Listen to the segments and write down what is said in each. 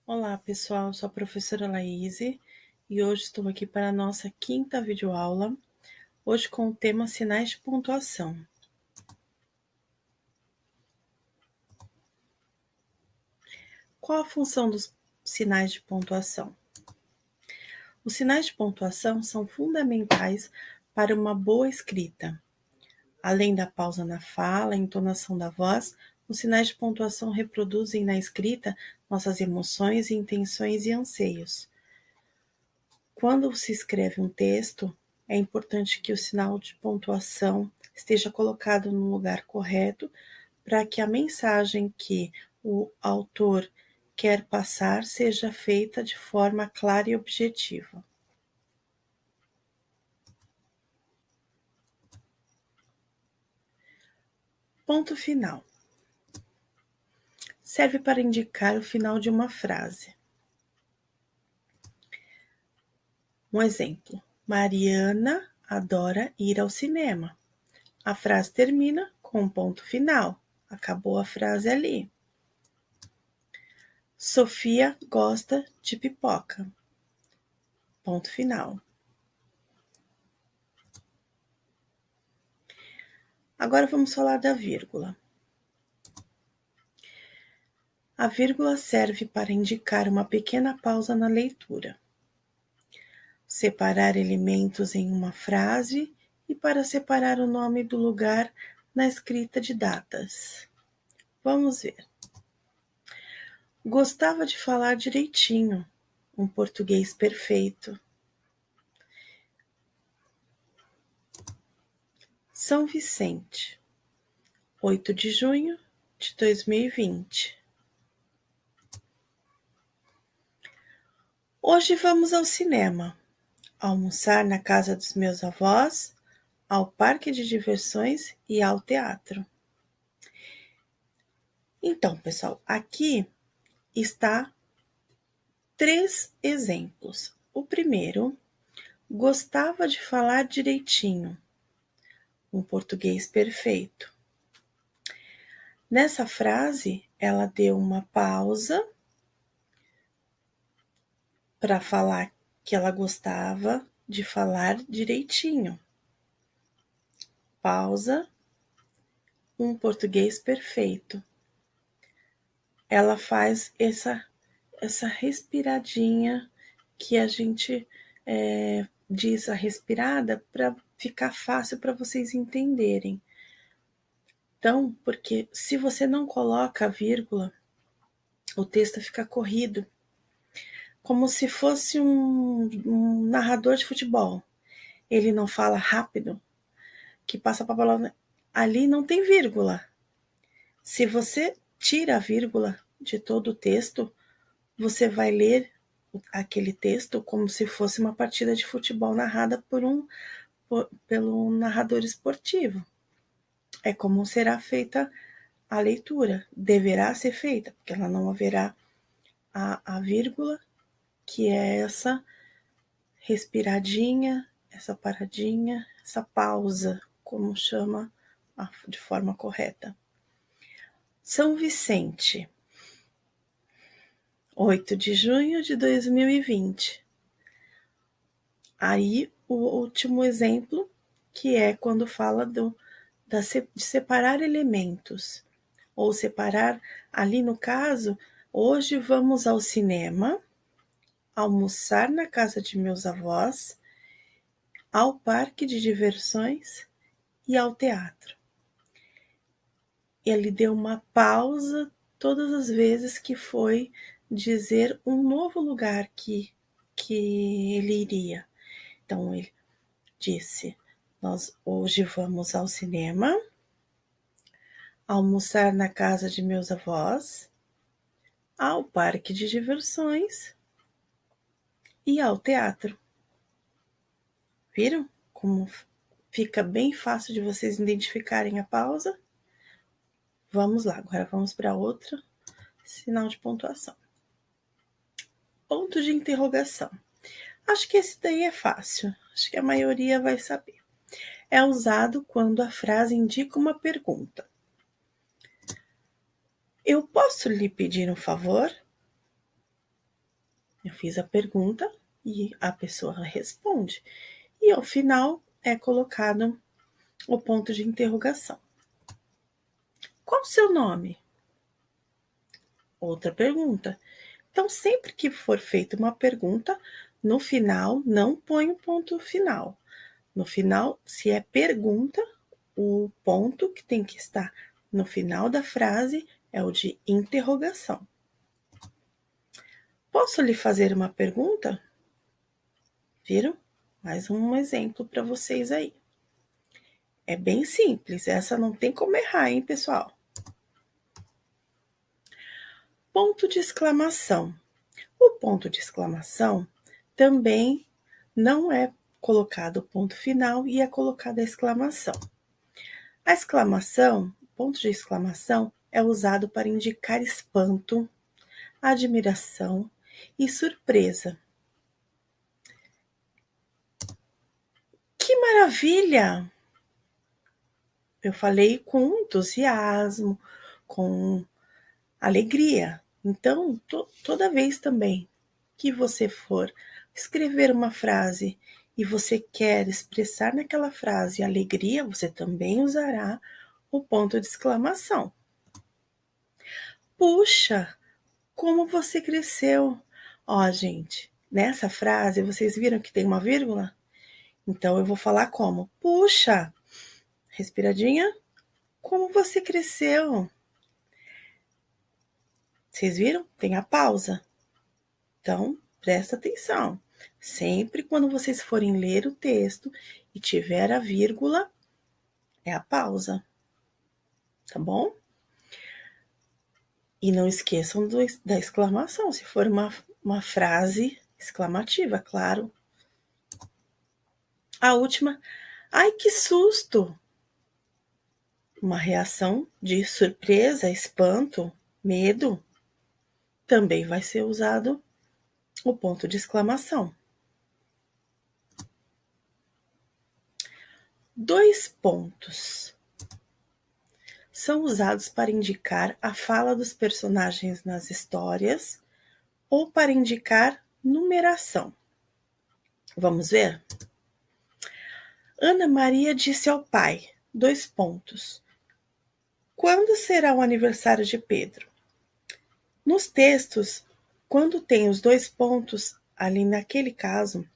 Olá pessoal, sou a professora Laíse e hoje estou aqui para a nossa quinta videoaula, hoje com o tema sinais de pontuação. Qual a função dos sinais de pontuação? Os sinais de pontuação são fundamentais para uma boa escrita. Além da pausa na fala, entonação da voz, os sinais de pontuação reproduzem na escrita nossas emoções, intenções e anseios. Quando se escreve um texto, é importante que o sinal de pontuação esteja colocado no lugar correto para que a mensagem que o autor quer passar seja feita de forma clara e objetiva. Ponto final. Serve para indicar o final de uma frase. Um exemplo: Mariana adora ir ao cinema. A frase termina com um ponto final. Acabou a frase ali. Sofia gosta de pipoca. Ponto final. Agora vamos falar da vírgula. A vírgula serve para indicar uma pequena pausa na leitura, separar elementos em uma frase e para separar o nome do lugar na escrita de datas. Vamos ver. Gostava de falar direitinho, um português perfeito. São Vicente, 8 de junho de 2020. Hoje vamos ao cinema, almoçar na casa dos meus avós, ao parque de diversões e ao teatro. Então, pessoal, aqui está 3 exemplos. O primeiro, gostava de falar direitinho, um português perfeito. Nessa frase, ela deu uma pausa para falar que ela gostava de falar direitinho. Pausa, um português perfeito. Ela faz essa respiradinha que a gente diz a respirada para ficar fácil para vocês entenderem. Então, porque se você não coloca a vírgula, o texto fica corrido, como se fosse um narrador de futebol. Ele não fala rápido, que passa para a palavra. Ali não tem vírgula. Se você tira a vírgula de todo o texto, você vai ler aquele texto como se fosse uma partida de futebol narrada pelo narrador esportivo. É como será feita a leitura. Deverá ser feita, porque ela não haverá a vírgula, que é essa respiradinha, essa paradinha, essa pausa, como chama de forma correta. São Vicente, 8 de junho de 2020. Aí, o último exemplo, que é quando fala de separar elementos, ou separar, ali no caso, hoje vamos ao cinema, almoçar na casa de meus avós, ao parque de diversões e ao teatro. Ele deu uma pausa todas as vezes que foi dizer um novo lugar que ele iria. Então, ele disse, nós hoje vamos ao cinema, almoçar na casa de meus avós, ao parque de diversões e ao teatro. Viram como fica bem fácil de vocês identificarem a pausa? Vamos lá, agora vamos para outro sinal de pontuação. Ponto de interrogação. Acho que esse daí é fácil, acho que a maioria vai saber. É usado quando a frase indica uma pergunta. Eu posso lhe pedir um favor? Eu fiz a pergunta e a pessoa responde. E ao final é colocado o ponto de interrogação. Qual o seu nome? Outra pergunta. Então, sempre que for feita uma pergunta, no final, não põe o ponto final. No final, se é pergunta, o ponto que tem que estar no final da frase é o de interrogação. Posso lhe fazer uma pergunta? Viram? Mais um exemplo para vocês aí. É bem simples, essa não tem como errar, hein, pessoal? Ponto de exclamação. O ponto de exclamação também não é colocado o ponto final e é colocada a exclamação. A exclamação, ponto de exclamação, é usado para indicar espanto, admiração e surpresa. Que maravilha! Eu falei com entusiasmo, com alegria. Então, toda vez também que você for escrever uma frase e você quer expressar naquela frase alegria, você também usará o ponto de exclamação. Puxa, como você cresceu! Ó, gente, nessa frase vocês viram que tem uma vírgula? Então eu vou falar como? Puxa, respiradinha, como você cresceu! Vocês viram? Tem a pausa. Então, presta atenção. Sempre quando vocês forem ler o texto e tiver a vírgula, é a pausa. Tá bom? E não esqueçam da exclamação, se for uma frase exclamativa, claro. A última, ai que susto! Uma reação de surpresa, espanto, medo. Também vai ser usado o ponto de exclamação. 2 pontos são usados para indicar a fala dos personagens nas histórias ou para indicar numeração. Vamos ver? Ana Maria disse ao pai, 2 pontos. Quando será o aniversário de Pedro? Nos textos, quando tem os 2 pontos, ali naquele caso,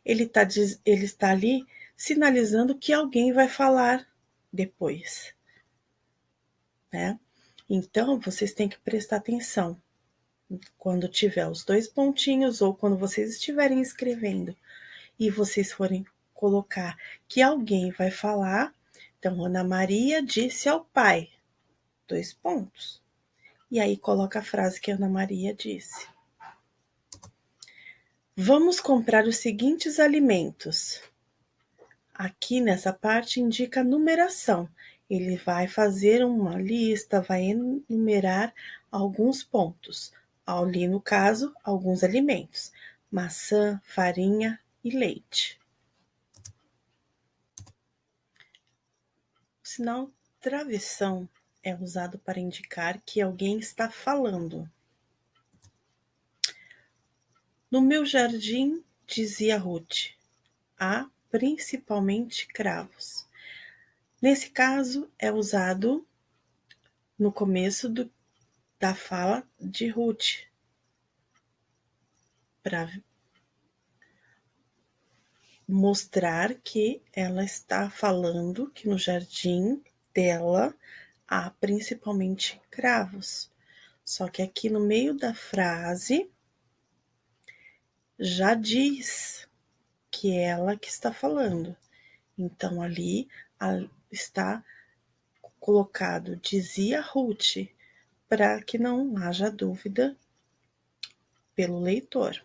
ele está ali sinalizando que alguém vai falar depois, né? Então, vocês têm que prestar atenção. Quando tiver os 2 pontinhos ou quando vocês estiverem escrevendo e vocês forem colocar que alguém vai falar, então, Ana Maria disse ao pai, 2 pontos. E aí coloca a frase que a Ana Maria disse. Vamos comprar os seguintes alimentos. Aqui nessa parte indica a numeração. Ele vai fazer uma lista, vai enumerar alguns pontos. Ali no caso, alguns alimentos: maçã, farinha e leite. O sinal travessão é usado para indicar que alguém está falando. No meu jardim, dizia Ruth, há principalmente cravos. Nesse caso, é usado no começo da fala de Ruth, para mostrar que ela está falando que no jardim dela há principalmente cravos. Só que aqui no meio da frase já diz que é ela que está falando. Então ali está colocado dizia Ruth, para que não haja dúvida pelo leitor.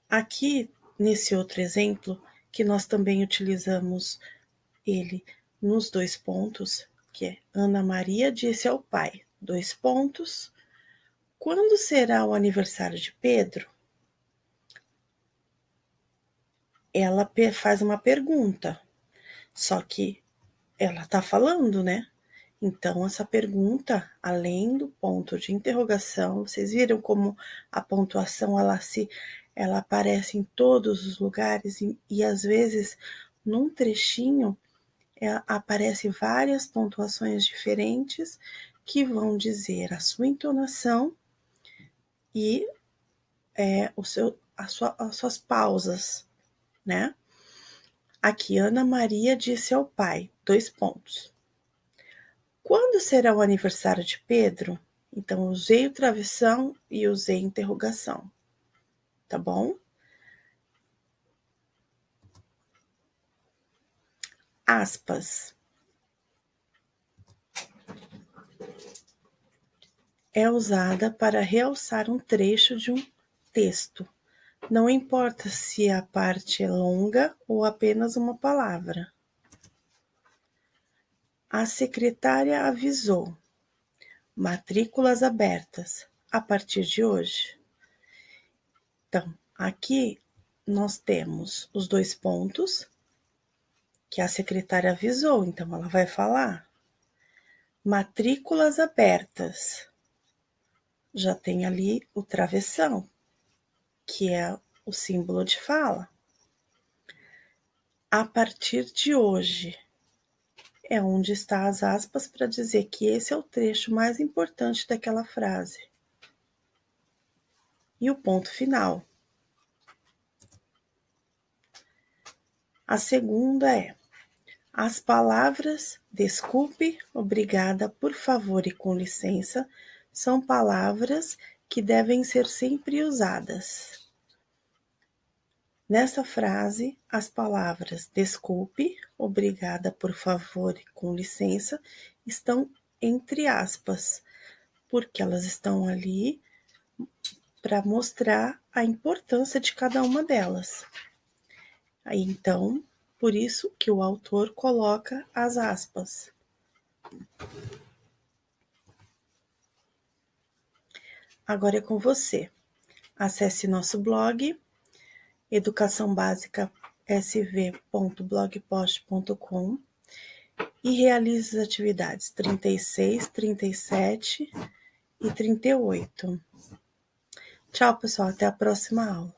Aqui, nesse outro exemplo, que nós também utilizamos ele nos 2 pontos, que é Ana Maria disse ao pai, 2 pontos. Quando será o aniversário de Pedro? Ela faz uma pergunta, só que ela está falando, né? Então, essa pergunta, além do ponto de interrogação, vocês viram como a pontuação ela aparece em todos os lugares e às vezes num trechinho aparece várias pontuações diferentes que vão dizer a sua entonação e as suas pausas, né? Aqui, Ana Maria disse ao pai, 2 pontos. Quando será o aniversário de Pedro? Então, usei o travessão e usei interrogação, tá bom? Aspas. É usada para realçar um trecho de um texto. Não importa se a parte é longa ou apenas uma palavra. A secretária avisou. Matrículas abertas a partir de hoje. Então, aqui nós temos os 2 pontos que a secretária avisou, então ela vai falar. Matrículas abertas. Já tem ali o travessão, que é o símbolo de fala. A partir de hoje é onde está as aspas para dizer que esse é o trecho mais importante daquela frase. E o ponto final. A segunda é: as palavras desculpe, obrigada, por favor e com licença são palavras que devem ser sempre usadas. Nessa frase, as palavras desculpe, obrigada, por favor e com licença estão entre aspas, porque elas estão ali para mostrar a importância de cada uma delas. Aí, então, por isso que o autor coloca as aspas. Agora é com você. Acesse nosso blog educaçãobasica.sv.blogpost.com e realize as atividades 36, 37 e 38. Tchau, pessoal. Até a próxima aula.